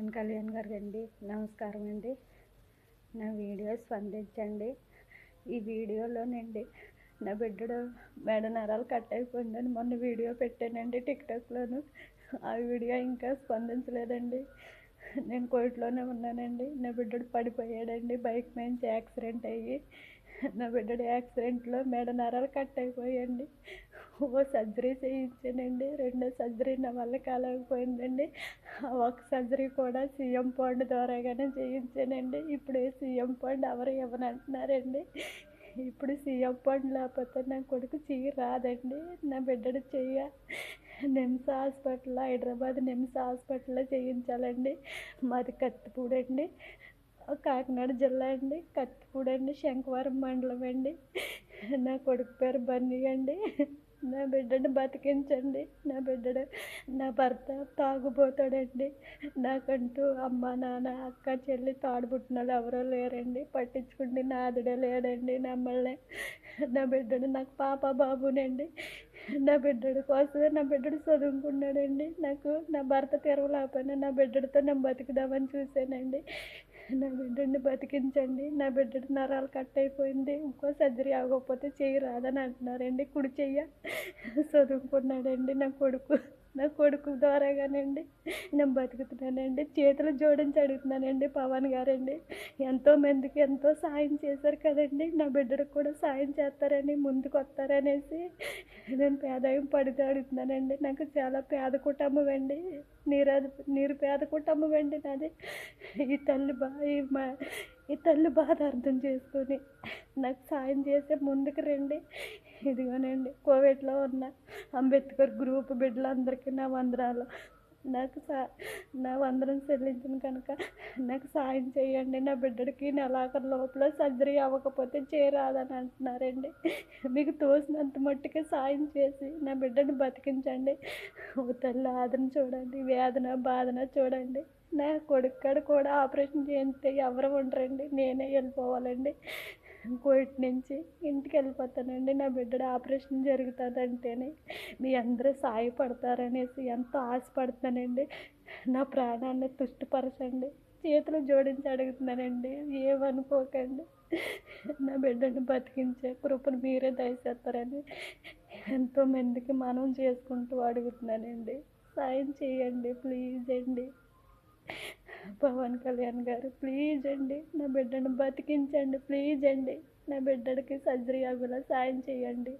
పవన్ కళ్యాణ్ గారికి నమస్కారం అండి. నా వీడియో స్పందించండి. ఈ వీడియోలోనండి నా బిడ్డడు మెడ నరాలు కట్ అయిపోయిందని మొన్న వీడియో పెట్టానండి టిక్టాక్లోను. ఆ వీడియో ఇంకా స్పందించలేదండి. నేను కోర్టులోనే ఉన్నానండి. నా బిడ్డడు పడిపోయాడండి బైక్ మీద యాక్సిడెంట్ అయ్యి. నా బిడ్డడు యాక్సిడెంట్లో మెడ నరాలు కట్ అయిపోయాయండి. సర్జరీ చేయించానండి. రెండో సర్జరీ నా వల్ల కాలేకపోయిందండి. ఒక సర్జరీ కూడా సీఎం ఫండ్ ద్వారాగానే చేయించానండి. ఇప్పుడు సీఎం ఫండ్ ఎవరు ఇవ్వనంటున్నారండి. ఇప్పుడు సీఎం ఫండ్ లేకపోతే నా కొడుకు చెయ్యి రాదండి. నా బిడ్డడు చెయ్య నిమ్స్ హాస్పిటల్లో, హైదరాబాద్ నిమ్స్ హాస్పిటల్లో చేయించాలండి. మాది కత్తిపూడండి, కాకినాడ జిల్లా అండి. కత్తిపూడండి, శంఖవరం మండలం అండి. నా కొడుకు పేరు బన్నీ అండి. నా బిడ్డని బతికించండి. నా భర్త తాగుబోతాడండి. నాకంటూ అమ్మ నాన్న అక్క చెల్లి తాడుబుట్టినోళ్ళు ఎవరో లేరండి. పట్టించుకుంటే నాదుడే లేడండి. నమ్మల్ని నా బిడ్డడు నాకు పాప బాబునండి. నా బిడ్డడి కోసమే నా బిడ్డడు చదువుకున్నాడండి. నాకు నా భర్త తెరవలేకపోయినా నా బిడ్డడితో నేను బతుకుదామని చూశానండి. నా బిడ్డని బతికించండి. నా బిడ్డడి నరాలు కట్ అయిపోయింది. ఇంకో సర్జరీ అవ్వకపోతే చెయ్యి రాదని అంటున్నారండి. కుడి చెయ్య చదువుకున్నాడండి నా కొడుకు ద్వారాగానండి నేను బతుకుతున్నానండి. చేతులు జోడించి అడుగుతున్నానండి పవన్ గారండి. ఎంతోమందికి ఎంతో సాయం చేశారు కదండి. నా బిడ్డకు కూడా సాయం చేస్తారని ముందుకు వస్తారనేసి నేను పేదాయం పడితే అడుగుతున్నానండి. నాకు చాలా పేద కుటుంబం అండి. నిరుపేద కుటుంబం అండి నాది. ఈ తల్లి బాధ అర్థం చేసుకొని నాకు సాయం చేసే ముందుకు రండి. ఇదిగోనండి కోవిడ్లో ఉన్న అంబేద్కర్ గ్రూప్ బిడ్డలందరికీ నా వందనాలు. నా వందనం చెల్లించిన కనుక నాకు సాయం చేయండి. నా బిడ్డడికి నెలాఖరు లోపల సర్జరీ అవ్వకపోతే చేరాదని అంటున్నారండి. మీకు తోసినంత మట్టుకే సాయం చేసి నా బిడ్డని బతికించండి. ఓ తల్లి ఆదరణ చూడండి, వేదన బాధన చూడండి. నా కొడుకు కూడా ఆపరేషన్ చేయిస్తే ఎవరు ఉండరండి. నేనే వెళ్ళిపోవాలండి. కోవిడ్ నుంచి ఇంటికి వెళ్ళిపోతానండి. నా బిడ్డ ఆపరేషన్ జరుగుతుందంటేనే మీ అందరూ సాయపడతారనేసి ఎంతో ఆశపడుతున్నానండి. నా ప్రాణాన్ని తుష్టిపరచండి. చేతులు జోడించి అడుగుతున్నానండి. ఏమనుకోకండి. నా బిడ్డని బతికించే కృపను మీరే దయచేస్తారని ఎంతోమందికి మనం చేసుకుంటూ అడుగుతున్నానండి. సాయం చేయండి ప్లీజ్ అండి. పవన్ కళ్యాణ్ గారు ప్లీజ్ అండి నా బిడ్డను బతికించండి. ప్లీజ్ అండి నా బిడ్డడికి సర్జరీ అవ్వేలా సాయం చేయండి.